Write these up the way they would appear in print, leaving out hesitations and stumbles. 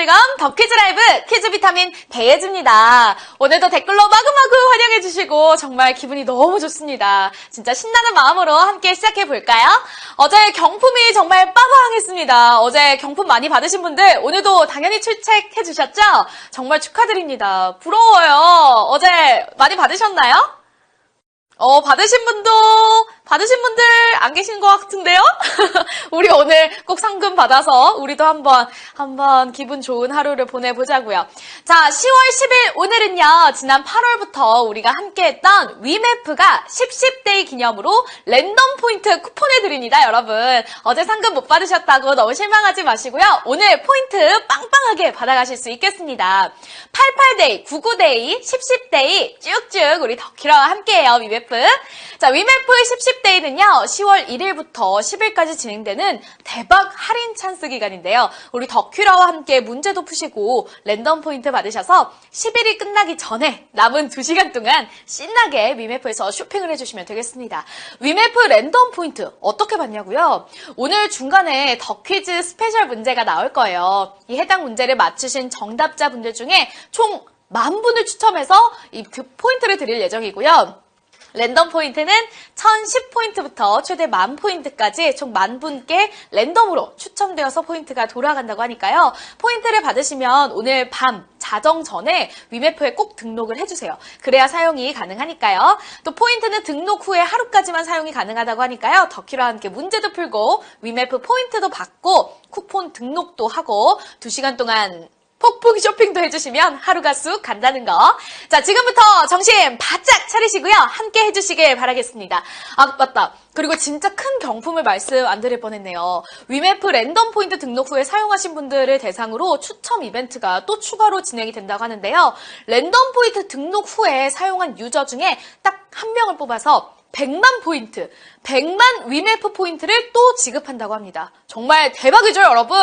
즐거움 더 퀴즈 라이브 퀴즈 비타민 배예지입니다. 오늘도 댓글로 마구마구 환영해주시고 정말 기분이 너무 좋습니다. 진짜 신나는 마음으로 함께 시작해볼까요? 어제 경품이 정말 빠방했습니다. 어제 경품 많이 받으신 분들 오늘도 당연히 출첵해주셨죠? 정말 축하드립니다. 부러워요. 어제 많이 받으셨나요? 받으신 분들 안 계신 것 같은데요? 우리 오늘 꼭 상금 받아서 우리도 한번 기분 좋은 하루를 보내보자고요. 자, 10월 10일 오늘은요, 지난 8월부터 우리가 함께 했던 위메프가 10데이 기념으로 랜덤 포인트 쿠폰을 드립니다, 여러분. 어제 상금 못 받으셨다고 너무 실망하지 마시고요. 오늘 포인트 빵빵하게 받아가실 수 있겠습니다. 88데이, 99데이, 10데이 쭉쭉 우리 덕키라와 함께해요, 위메프. 자, 위메프 10데이는요, 10월 1일부터 10일까지 진행되는 대박 할인 찬스 기간인데요. 우리 덕큐라와 함께 문제도 푸시고 랜덤 포인트 받으셔서 10일이 끝나기 전에 남은 2시간 동안 신나게 위메프에서 쇼핑을 해주시면 되겠습니다. 위메프 랜덤 포인트 어떻게 받냐고요? 오늘 중간에 덕퀴즈 스페셜 문제가 나올 거예요. 이 해당 문제를 맞추신 정답자분들 중에 총 10,000분을 추첨해서 그 포인트를 드릴 예정이고요. 랜덤 포인트는 1010포인트부터 최대 10,000포인트까지 총 10,000분께 랜덤으로 추첨되어서 포인트가 돌아간다고 하니까요. 포인트를 받으시면 오늘 밤 자정 전에 위메프에 꼭 등록을 해주세요. 그래야 사용이 가능하니까요. 또 포인트는 등록 후에 하루까지만 사용이 가능하다고 하니까요. 덕키와 함께 문제도 풀고 위메프 포인트도 받고 쿠폰 등록도 하고 2시간 동안 폭풍 쇼핑도 해주시면 하루가 쑥 간다는 거. 자, 지금부터 정신 바짝 차리시고요. 함께 해주시길 바라겠습니다. 아, 맞다. 그리고 진짜 큰 경품을 말씀 안 드릴 뻔했네요. 위메프 랜덤 포인트 등록 후에 사용하신 분들을 대상으로 추첨 이벤트가 또 추가로 진행이 된다고 하는데요. 랜덤 포인트 등록 후에 사용한 유저 중에 딱 한 명을 뽑아서 100만 포인트, 100만 위메프 포인트를 또 지급한다고 합니다. 정말 대박이죠, 여러분?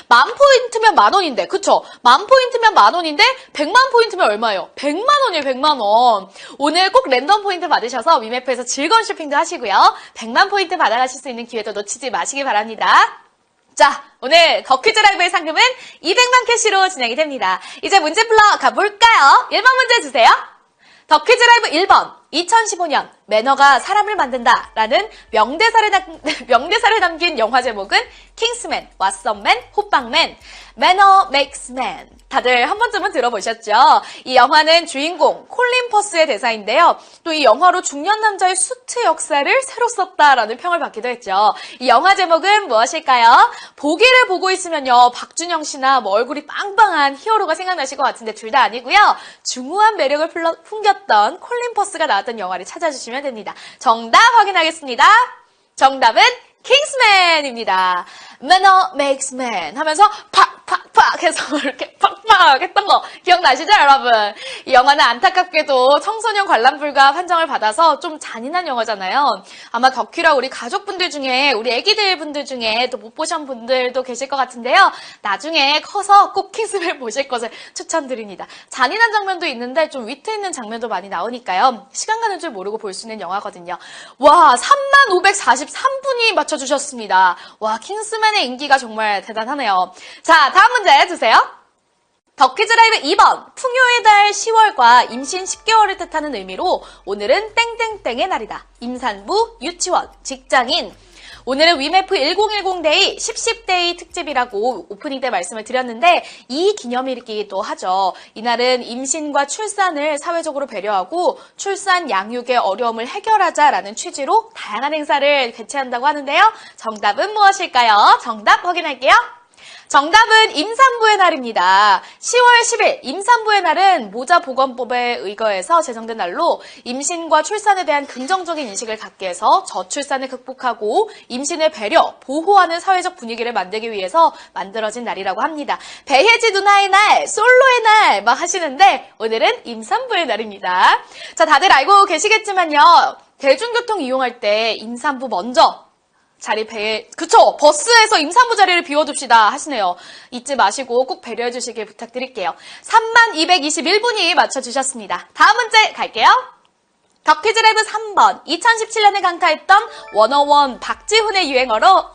10,000포인트면 10,000원인데, 그쵸? 10,000포인트면 10,000원인데, 100만 포인트면 얼마예요? 100만 원이에요, 100만 원. 오늘 꼭 랜덤 포인트 받으셔서 위메프에서 즐거운 쇼핑도 하시고요. 100만 포인트 받아가실 수 있는 기회도 놓치지 마시기 바랍니다. 자, 오늘 더 퀴즈 라이브의 상금은 200만 캐시로 진행이 됩니다. 이제 문제 풀러 가볼까요? 1번 문제 주세요. 더 퀴즈 라이브 1번. 2015년 매너가 사람을 만든다 라는 명대사를 담긴 영화 제목은 킹스맨, 왓썸맨, 호빵맨, 매너 메이크스 맨. 다들 한 번쯤은 들어보셨죠? 이 영화는 주인공 콜린 퍼스의 대사인데요. 또 이 영화로 중년 남자의 수트 역사를 새로 썼다라는 평을 받기도 했죠. 이 영화 제목은 무엇일까요? 보기를 보고 있으면요, 박준영 씨나 얼굴이 빵빵한 히어로가 생각나실 것 같은데 둘 다 아니고요. 중후한 매력을 풍겼던 콜린 퍼스가 나왔던 영화를 찾아주시면 됩니다. 정답 확인하겠습니다. 정답은 킹스맨입니다. Manner makes man 하면서 팍팍팍 해서 이렇게 팍팍 했던 거 기억나시죠, 여러분? 이 영화는 안타깝게도 청소년 관람 불가 판정을 받아서 좀 잔인한 영화잖아요. 아마 덕키라 우리 가족분들 중에, 우리 애기들 분들 중에 또 못 보신 분들도 계실 것 같은데요. 나중에 커서 꼭 킹스맨 보실 것을 추천드립니다. 잔인한 장면도 있는데 좀 위트 있는 장면도 많이 나오니까요. 시간 가는 줄 모르고 볼 수 있는 영화거든요. 와, 35,543분이 맞춰주셨습니다. 와, 킹스맨의 인기가 정말 대단하네요. 자, 다음 문제 주세요. 더 퀴즈 라이브 2번. 풍요의 달 10월과 임신 10개월을 뜻하는 의미로 오늘은 땡땡땡의 날이다. 임산부, 유치원, 직장인. 오늘은 위메프 1010데이 10데이 특집이라고 오프닝 때 말씀을 드렸는데 이 기념일이기도 하죠. 이날은 임신과 출산을 사회적으로 배려하고 출산 양육의 어려움을 해결하자라는 취지로 다양한 행사를 개최한다고 하는데요. 정답은 무엇일까요? 정답 확인할게요. 정답은 임산부의 날입니다. 10월 10일 임산부의 날은 모자보건법에 의거해서 제정된 날로 임신과 출산에 대한 긍정적인 인식을 갖게 해서 저출산을 극복하고 임신을 배려, 보호하는 사회적 분위기를 만들기 위해서 만들어진 날이라고 합니다. 배혜지 누나의 날, 솔로의 날 막 하시는데 오늘은 임산부의 날입니다. 자, 다들 알고 계시겠지만요. 대중교통 이용할 때 임산부 먼저 그쵸? 버스에서 임산부 자리를 비워둡시다 하시네요. 잊지 마시고 꼭 배려해 주시길 부탁드릴게요. 32,221분이 맞춰주셨습니다. 다음 문제 갈게요. 더 퀴즈 라이브 3번. 2017년에 강타했던 101 박지훈의 유행어로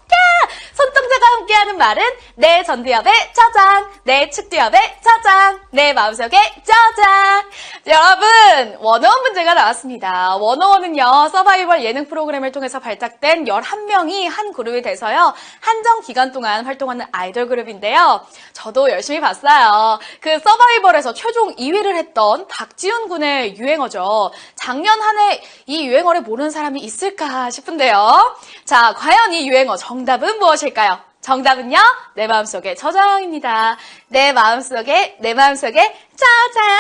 손동자가 함께하는 말은 내 전두엽의 저장, 내 측두엽의 저장, 내 마음속의 저장. 여러분, 원어원 문제가 나왔습니다. 원어원은요, 서바이벌 예능 프로그램을 통해서 발탁된 11명이 한 그룹이 돼서요, 한정 기간 동안 활동하는 아이돌 그룹인데요. 저도 열심히 봤어요. 그 서바이벌에서 최종 2위를 했던 박지훈 군의 유행어죠. 작년 한 해 이 유행어를 모르는 사람이 있을까 싶은데요. 자, 과연 이 유행어 정답은 무엇일까요? 정답은요, 내 마음속의 저장입니다. 내 마음속에 저장.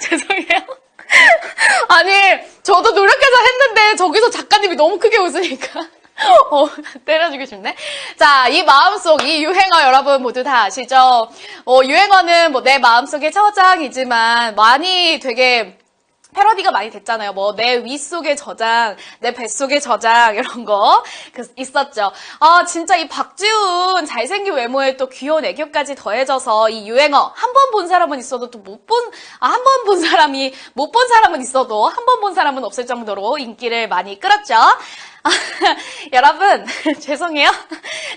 죄송해요. 아니, 저도 노력해서 했는데 저기서 작가님이 너무 크게 웃으니까 때려주고 싶네. 자, 이 마음속, 이 유행어 여러분 모두 다 아시죠? 유행어는 뭐 내 마음속의 저장이지만 많이 되게 패러디가 많이 됐잖아요. 뭐 내 위 속의 저장, 내 뱃속의 저장 이런 거 있었죠. 아, 진짜 이 박지훈 잘생긴 외모에 또 귀여운 애교까지 더해져서 이 유행어 한 번 본 사람은 있어도 또 한 번 본 사람이 못 본 사람은 있어도 한 번 본 사람은 없을 정도로 인기를 많이 끌었죠. 여러분 죄송해요.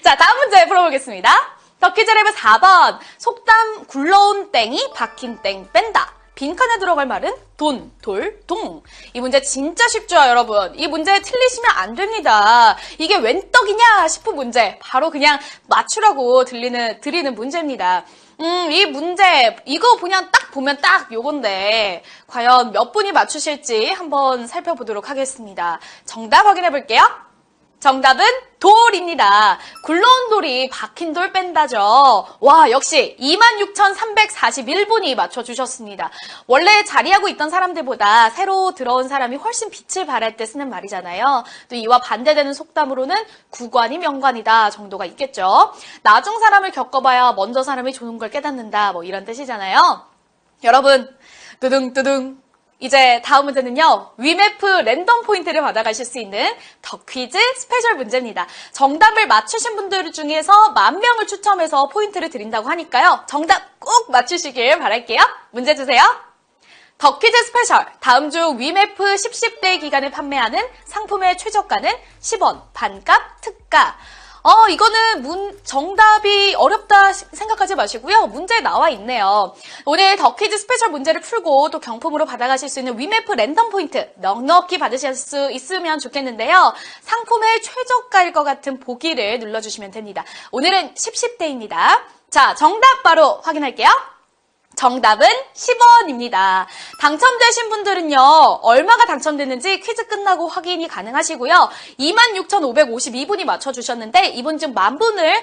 자, 다음 문제 풀어보겠습니다. 덕퀴즈 랩의 4번. 속담 굴러온 땡이 박힌 땡 뺀다. 빈칸에 들어갈 말은 돈, 돌, 동. 이 문제 진짜 쉽죠, 여러분? 이 문제 틀리시면 안 됩니다. 이게 웬 떡이냐 싶은 문제. 바로 그냥 맞추라고 드리는 문제입니다. 이 문제, 이거 그냥 딱 보면 딱 요건데, 과연 몇 분이 맞추실지 한번 살펴보도록 하겠습니다. 정답 확인해 볼게요. 정답은 돌입니다. 굴러온 돌이 박힌 돌 뺀다죠. 와, 역시 26,341분이 맞춰주셨습니다. 원래 자리하고 있던 사람들보다 새로 들어온 사람이 훨씬 빛을 발할 때 쓰는 말이잖아요. 또 이와 반대되는 속담으로는 구관이 명관이다 정도가 있겠죠. 나중 사람을 겪어봐야 먼저 사람이 좋은 걸 깨닫는다 뭐 이런 뜻이잖아요. 여러분, 뚜둥뚜둥. 이제 다음 문제는요. 위메프 랜덤 포인트를 받아가실 수 있는 덕퀴즈 스페셜 문제입니다. 정답을 맞추신 분들 중에서 10,000명을 추첨해서 포인트를 드린다고 하니까요. 정답 꼭 맞추시길 바랄게요. 문제 주세요. 덕퀴즈 스페셜. 다음 주 위메프 10대 기간에 판매하는 상품의 최저가는 10원, 반값, 특가. 이거는 정답이 어렵다 생각하지 마시고요. 문제에 나와 있네요. 오늘 덕퀴즈 스페셜 문제를 풀고 또 경품으로 받아가실 수 있는 위메프 랜덤 포인트 넉넉히 받으실 수 있으면 좋겠는데요. 상품의 최저가일 것 같은 보기를 눌러주시면 됩니다. 오늘은 10대입니다. 자, 정답 바로 확인할게요. 정답은 10원입니다. 당첨되신 분들은요, 얼마가 당첨됐는지 퀴즈 끝나고 확인이 가능하시고요. 26,552분이 맞춰주셨는데, 이분 중 10,000분을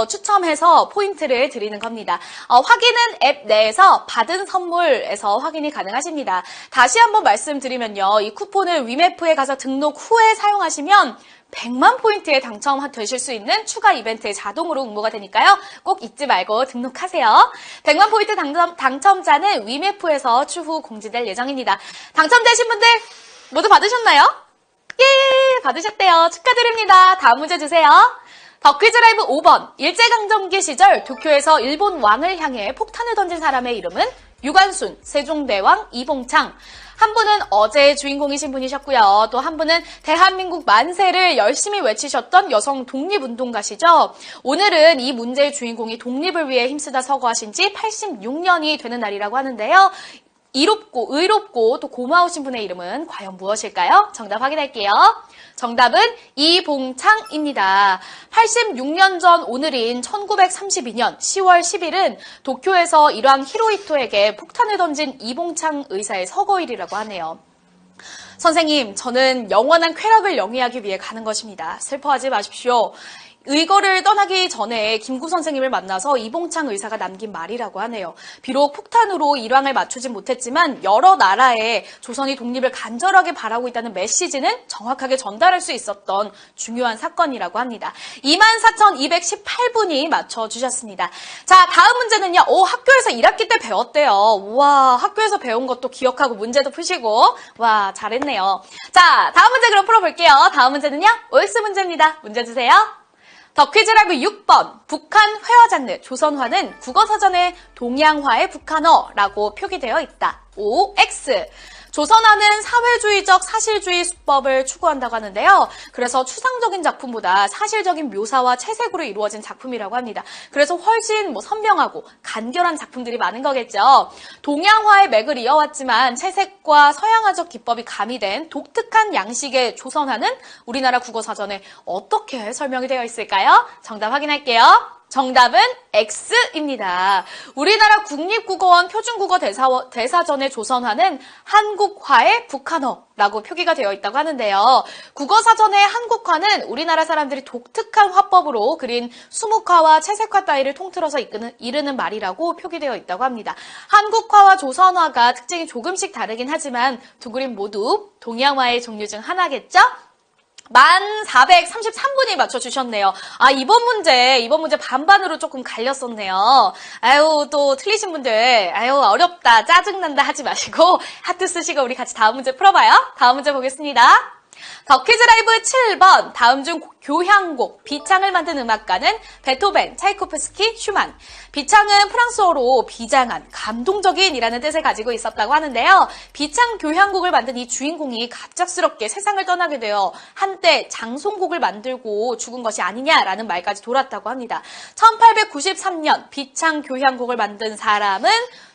추첨해서 포인트를 드리는 겁니다. 확인은 앱 내에서 받은 선물에서 확인이 가능하십니다. 다시 한번 말씀드리면요, 이 쿠폰을 위메프에 가서 등록 후에 사용하시면 100만 포인트에 당첨되실 수 있는 추가 이벤트에 자동으로 응모가 되니까요. 꼭 잊지 말고 등록하세요. 100만 포인트 당첨자는 위메프에서 추후 공지될 예정입니다. 당첨되신 분들 모두 받으셨나요? 예, 받으셨대요. 축하드립니다. 다음 문제 주세요. 덕퀴즈 라이브 5번. 일제강점기 시절 도쿄에서 일본 왕을 향해 폭탄을 던진 사람의 이름은 유관순, 세종대왕, 이봉창. 한 분은 어제의 주인공이신 분이셨고요. 또 한 분은 대한민국 만세를 열심히 외치셨던 여성 독립운동가시죠. 오늘은 이 문제의 주인공이 독립을 위해 힘쓰다 서거하신 지 86년이 되는 날이라고 하는데요. 의롭고 또 고마우신 분의 이름은 과연 무엇일까요? 정답 확인할게요. 정답은 이봉창입니다. 86년 전 오늘인 1932년 10월 10일은 도쿄에서 일왕 히로히토에게 폭탄을 던진 이봉창 의사의 서거일이라고 하네요. 선생님, 저는 영원한 쾌락을 영위하기 위해 가는 것입니다. 슬퍼하지 마십시오. 의거를 떠나기 전에 김구 선생님을 만나서 이봉창 의사가 남긴 말이라고 하네요. 비록 폭탄으로 일왕을 맞추진 못했지만 여러 나라에 조선이 독립을 간절하게 바라고 있다는 메시지는 정확하게 전달할 수 있었던 중요한 사건이라고 합니다. 24,218분이 맞춰주셨습니다. 자, 다음 문제는요. 학교에서 1학기 때 배웠대요. 우와, 학교에서 배운 것도 기억하고 문제도 푸시고. 와, 잘했네요. 자, 다음 문제 그럼 풀어볼게요. 다음 문제는요. OX 문제입니다. 문제 주세요. 덕퀴즈 라이브 6번. 북한 회화 장르 조선화는 국어사전에 동양화의 북한어라고 표기되어 있다. OX. 조선화는 사회주의적 사실주의 수법을 추구한다고 하는데요. 그래서 추상적인 작품보다 사실적인 묘사와 채색으로 이루어진 작품이라고 합니다. 그래서 훨씬 선명하고 간결한 작품들이 많은 거겠죠. 동양화의 맥을 이어왔지만 채색과 서양화적 기법이 가미된 독특한 양식의 조선화는 우리나라 국어사전에 어떻게 설명이 되어 있을까요? 정답 확인할게요. 정답은 X입니다. 우리나라 국립국어원 표준국어 대사전의 조선화는 한국화의 북한어라고 표기가 되어 있다고 하는데요. 국어사전의 한국화는 우리나라 사람들이 독특한 화법으로 그린 수묵화와 채색화 따위를 통틀어서 이르는 말이라고 표기되어 있다고 합니다. 한국화와 조선화가 특징이 조금씩 다르긴 하지만 두 그림 모두 동양화의 종류 중 하나겠죠? 1433분이 맞춰주셨네요. 이번 문제 반반으로 조금 갈렸었네요. 또 틀리신 분들, 어렵다, 짜증난다 하지 마시고, 하트 쓰시고 우리 같이 다음 문제 풀어봐요. 다음 문제 보겠습니다. 더 퀴즈 라이브 7번. 다음 중 교향곡, 비창을 만든 음악가는 베토벤, 차이코프스키, 슈만. 비창은 프랑스어로 비장한, 감동적인 이라는 뜻을 가지고 있었다고 하는데요. 비창 교향곡을 만든 이 주인공이 갑작스럽게 세상을 떠나게 되어 한때 장송곡을 만들고 죽은 것이 아니냐라는 말까지 돌았다고 합니다. 1893년 비창 교향곡을 만든 사람은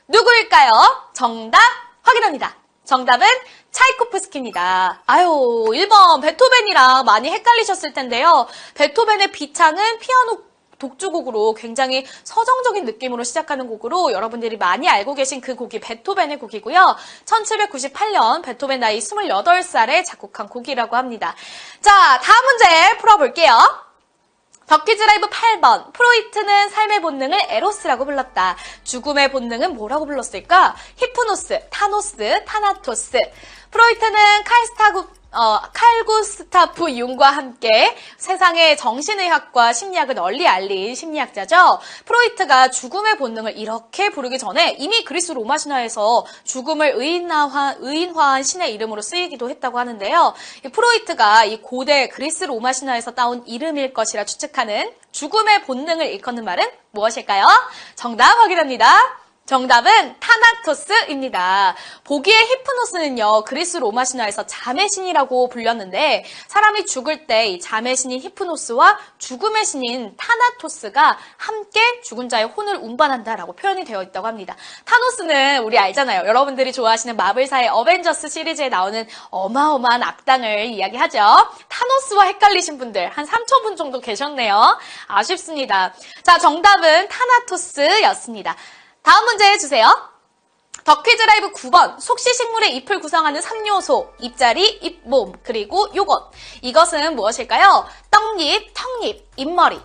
누구일까요? 정답 확인합니다. 정답은 차이코프스키입니다. 1번 베토벤이랑 많이 헷갈리셨을 텐데요. 베토벤의 비창은 피아노 독주곡으로 굉장히 서정적인 느낌으로 시작하는 곡으로 여러분들이 많이 알고 계신 그 곡이 베토벤의 곡이고요. 1798년 베토벤 나이 28살에 작곡한 곡이라고 합니다. 자, 다음 문제 풀어볼게요. 더 퀴즈 라이브 8번. 프로이트는 삶의 본능을 에로스라고 불렀다. 죽음의 본능은 뭐라고 불렀을까? 히프노스, 타노스, 타나토스. 프로이트는 칼 구스타프 융과 함께 세상의 정신의학과 심리학을 널리 알린 심리학자죠. 프로이트가 죽음의 본능을 이렇게 부르기 전에 이미 그리스 로마 신화에서 죽음을 의인화한 신의 이름으로 쓰이기도 했다고 하는데요. 프로이트가 이 고대 그리스 로마 신화에서 따온 이름일 것이라 추측하는 죽음의 본능을 일컫는 말은 무엇일까요? 정답 확인합니다. 정답은 타나토스입니다. 보기의 히프노스는요, 그리스 로마 신화에서 잠의 신이라고 불렸는데 사람이 죽을 때 이 잠의 신인 히프노스와 죽음의 신인 타나토스가 함께 죽은 자의 혼을 운반한다라고 표현이 되어 있다고 합니다. 타노스는 우리 알잖아요. 여러분들이 좋아하시는 마블사의 어벤져스 시리즈에 나오는 어마어마한 악당을 이야기하죠. 타노스와 헷갈리신 분들 한 3,000분 정도 계셨네요. 아쉽습니다. 자, 정답은 타나토스였습니다. 다음 문제 해주세요. 더 퀴즈 라이브 9번. 속시식물의 잎을 구성하는 3요소. 잎자리, 잎몸, 그리고 요것. 이것은 무엇일까요? 떡잎, 턱잎, 잎머리.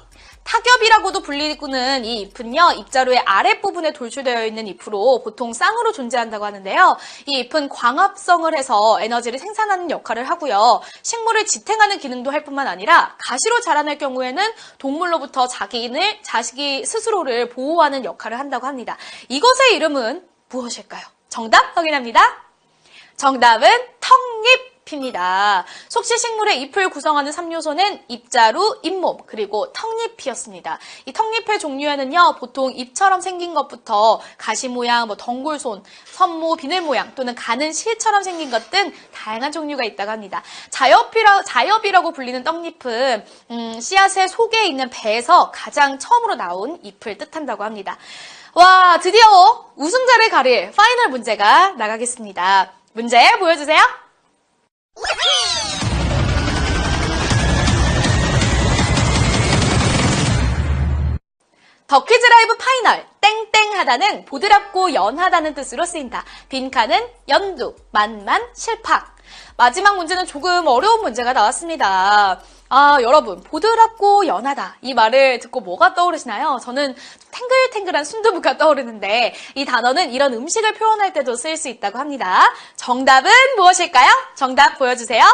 타겹이라고도 불리는 이 잎은요, 잎자루의 아랫부분에 돌출되어 있는 잎으로 보통 쌍으로 존재한다고 하는데요. 이 잎은 광합성을 해서 에너지를 생산하는 역할을 하고요. 식물을 지탱하는 기능도 할 뿐만 아니라 가시로 자라날 경우에는 동물로부터 자식이 스스로를 보호하는 역할을 한다고 합니다. 이것의 이름은 무엇일까요? 정답 확인합니다. 정답은 턱잎입니다. 속시식물의 잎을 구성하는 3요소는 잎자루, 잎몸, 그리고 턱잎이었습니다. 이 턱잎의 종류에는요, 보통 잎처럼 생긴 것부터 가시 모양, 덩굴손, 선모, 비늘 모양 또는 가는 실처럼 생긴 것 등 다양한 종류가 있다고 합니다. 자엽이라고 불리는 떡잎은 씨앗의 속에 있는 배에서 가장 처음으로 나온 잎을 뜻한다고 합니다. 와, 드디어 우승자를 가릴 파이널 문제가 나가겠습니다. 문제 보여주세요. 더 퀴즈 라이브 파이널. 땡땡하다는 보드랍고 연하다는 뜻으로 쓰인다. 빈칸은 연두, 만만, 실팍. 마지막 문제는 조금 어려운 문제가 나왔습니다. 여러분, 보드랍고 연하다. 이 말을 듣고 뭐가 떠오르시나요? 저는 탱글탱글한 순두부가 떠오르는데 이 단어는 이런 음식을 표현할 때도 쓰일 수 있다고 합니다. 정답은 무엇일까요? 정답 보여주세요.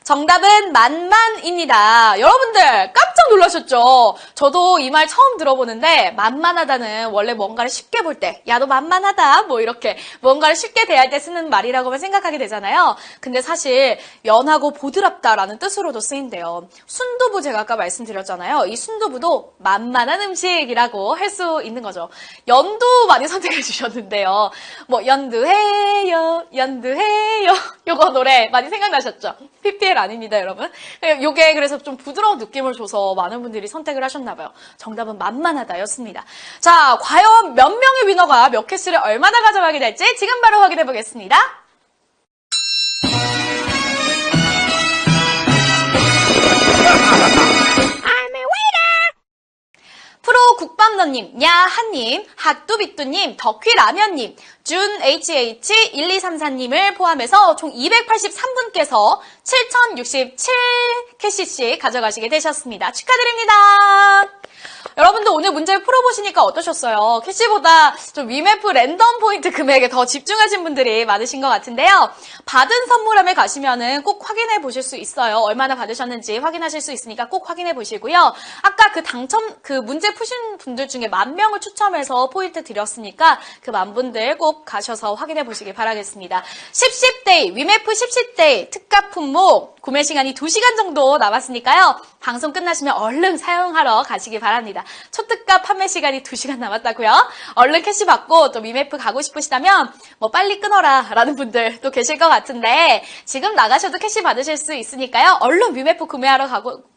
정답은 만만입니다. 여러분들 깜짝 깜짝 놀라셨죠? 저도 이 말 처음 들어보는데 만만하다는 원래 뭔가를 쉽게 볼 때, 야, 너 만만하다, 뭐 이렇게 뭔가를 쉽게 대할 때 쓰는 말이라고만 생각하게 되잖아요. 근데 사실 연하고 보드랍다라는 뜻으로도 쓰인대요. 순두부 제가 아까 말씀드렸잖아요. 이 순두부도 만만한 음식이라고 할 수 있는 거죠. 연두 많이 선택해 주셨는데요. 뭐 연두해요, 연두해요. 요거 노래 많이 생각나셨죠? PPL 아닙니다, 여러분. 요게 그래서 좀 부드러운 느낌을 줘서 많은 분들이 선택을 하셨나봐요. 정답은 만만하다였습니다. 자, 과연 몇 명의 위너가 몇 캐스를 얼마나 가져가게 될지 지금 바로 확인해 보겠습니다. 프로 국밥너님, 야한님, 핫뚜비뚜님, 덕휘라면님, 준HH1234님을 포함해서 총 283분께서 7067캐시씩 가져가시게 되셨습니다. 축하드립니다. 여러분들 오늘 문제 풀어보시니까 어떠셨어요? 캐시보다 좀 위메프 랜덤 포인트 금액에 더 집중하신 분들이 많으신 것 같은데요. 받은 선물함에 가시면은 꼭 확인해 보실 수 있어요. 얼마나 받으셨는지 확인하실 수 있으니까 꼭 확인해 보시고요. 아까 그 문제 푸신 분들 중에 10,000명을 추첨해서 포인트 드렸으니까 그 10,000분들 꼭 가셔서 확인해 보시길 바라겠습니다. 10데이, 위메프 10데이 특가 품목 구매 시간이 2시간 정도 남았으니까요. 방송 끝나시면 얼른 사용하러 가시기 바랍니다. 초특가 판매 시간이 2시간 남았다고요? 얼른 캐시 받고 또 위메프 가고 싶으시다면 뭐 빨리 끊어라 라는 분들 또 계실 것 같은데 지금 나가셔도 캐시 받으실 수 있으니까요. 얼른 위메프 구매하러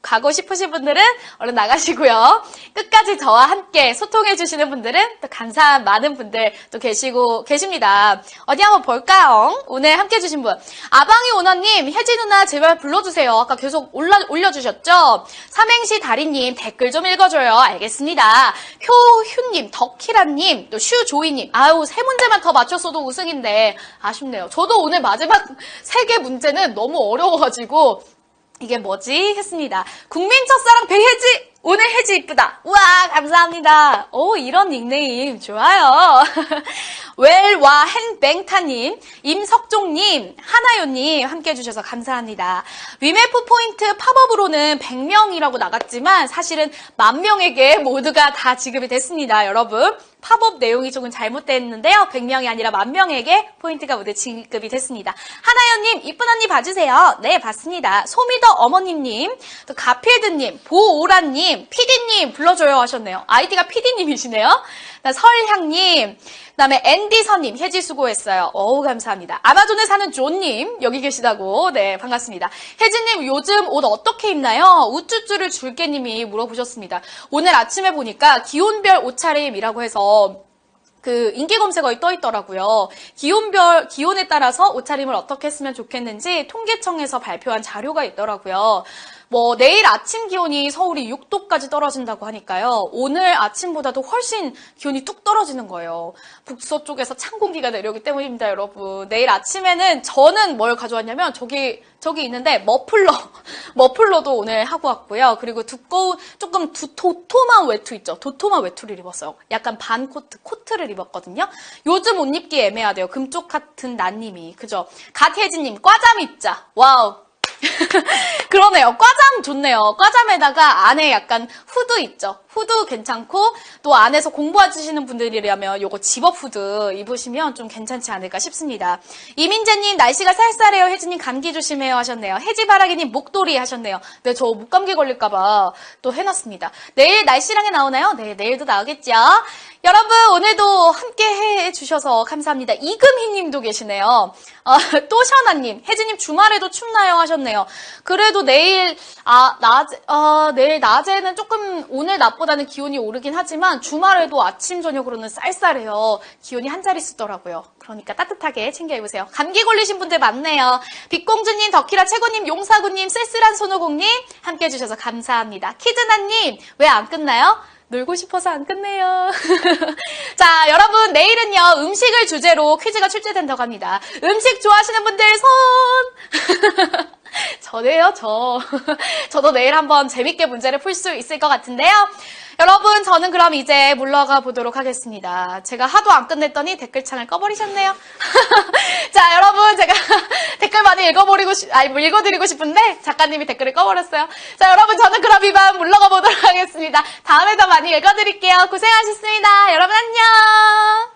가고 싶으신 분들은 얼른 나가시고요. 끝까지 저와 함께 소통해 주시는 분들은 또 감사한 많은 분들 또 계십니다. 어디 한번 볼까요? 오늘 함께 해주신 분. 아방이 오너님, 혜지 누나 제발 불러주세요. 아까 계속 올려주셨죠? 삼행시 다리님 댓글 좀 읽어줘요. 알겠습니다. 효휴님, 덕희라님, 또 슈조이님. 아유, 3문제만 더 맞췄어도 우승인데 아쉽네요. 저도 오늘 마지막 3개 문제는 너무 어려워가지고 이게 뭐지? 했습니다. 국민 첫사랑 배혜지! 오늘 혜지 이쁘다. 우와, 감사합니다. 오, 이런 닉네임 좋아요. 웰와 행뱅타님, 임석종님, 하나요님 함께 해주셔서 감사합니다. 위메프 포인트 팝업으로는 100명이라고 나갔지만 사실은 10,000명에게 모두가 다 지급이 됐습니다. 여러분. 팝업 내용이 조금 잘못됐는데요. 100명이 아니라 10,000명에게 포인트가 모두 지급이 됐습니다. 하나연님, 이쁜 언니 봐주세요. 네, 봤습니다. 소미더 어머님님, 또 가필드님, 보오라님, 피디님 불러줘요 하셨네요. 아이디가 피디님이시네요. 설향님, 그다음에 앤디선님, 혜지 수고했어요. 어우, 감사합니다. 아마존에 사는 존님, 여기 계시다고. 네, 반갑습니다. 혜지님, 요즘 옷 어떻게 입나요? 우쭈쭈를 줄게님이 물어보셨습니다. 오늘 아침에 보니까 기온별 옷차림이라고 해서 그 인기 검색어에 떠 있더라고요. 기온에 따라서 옷차림을 어떻게 했으면 좋겠는지 통계청에서 발표한 자료가 있더라고요. 뭐 내일 아침 기온이 서울이 6도까지 떨어진다고 하니까요. 오늘 아침보다도 훨씬 기온이 뚝 떨어지는 거예요. 북서쪽에서 찬 공기가 내려오기 때문입니다, 여러분. 내일 아침에는 저는 뭘 가져왔냐면 저기 있는데 머플러도 오늘 하고 왔고요. 그리고 조금 도톰한 외투 있죠. 도톰한 외투를 입었어요. 약간 반 코트를 입었거든요. 요즘 옷 입기 애매하대요. 금쪽 같은 난님이. 그죠? 갓혜진님, 꽈잠 입자. 와우. 그러네요. 꽈잠 좋네요. 꽈잠에다가 안에 약간 후드 있죠. 후드 괜찮고 또 안에서 공부하시는 분들이라면 요거 집업 후드 입으시면 좀 괜찮지 않을까 싶습니다. 이민재님 날씨가 쌀쌀해요. 혜지님 감기 조심해요 하셨네요. 혜지바라기님 목도리 하셨네요. 네, 저 목감기 걸릴까봐 또 해놨습니다. 내일 날씨랑에 나오나요? 네, 내일도 나오겠죠. 여러분 오늘도 함께 해주셔서 감사합니다. 이금희님도 계시네요. 또셔나님, 혜지님 주말에도 춥나요 하셨네요. 그래도 내일 낮에는 조금 오늘 낮보다는 기온이 오르긴 하지만 주말에도 아침 저녁으로는 쌀쌀해요. 기온이 한 자릿수더라고요. 그러니까 따뜻하게 챙겨 입으세요. 감기 걸리신 분들 많네요. 빛공주님, 덕희라 최고님, 용사구님, 쓸쓸한 손오공님 함께 해주셔서 감사합니다. 키즈나님 왜 안 끝나요? 놀고 싶어서 안 끝내요. 자, 여러분 내일은요 음식을 주제로 퀴즈가 출제된다고 합니다. 음식 좋아하시는 분들 손! 저도 내일 한번 재밌게 문제를 풀 수 있을 것 같은데요. 여러분, 저는 그럼 이제 물러가 보도록 하겠습니다. 제가 하도 안 끝냈더니 댓글창을 꺼버리셨네요. 자, 여러분, 제가 댓글 많이 읽어드리고 싶은데 작가님이 댓글을 꺼버렸어요. 자, 여러분, 저는 그럼 이만 물러가 보도록 하겠습니다. 다음에 더 많이 읽어드릴게요. 고생하셨습니다. 여러분, 안녕!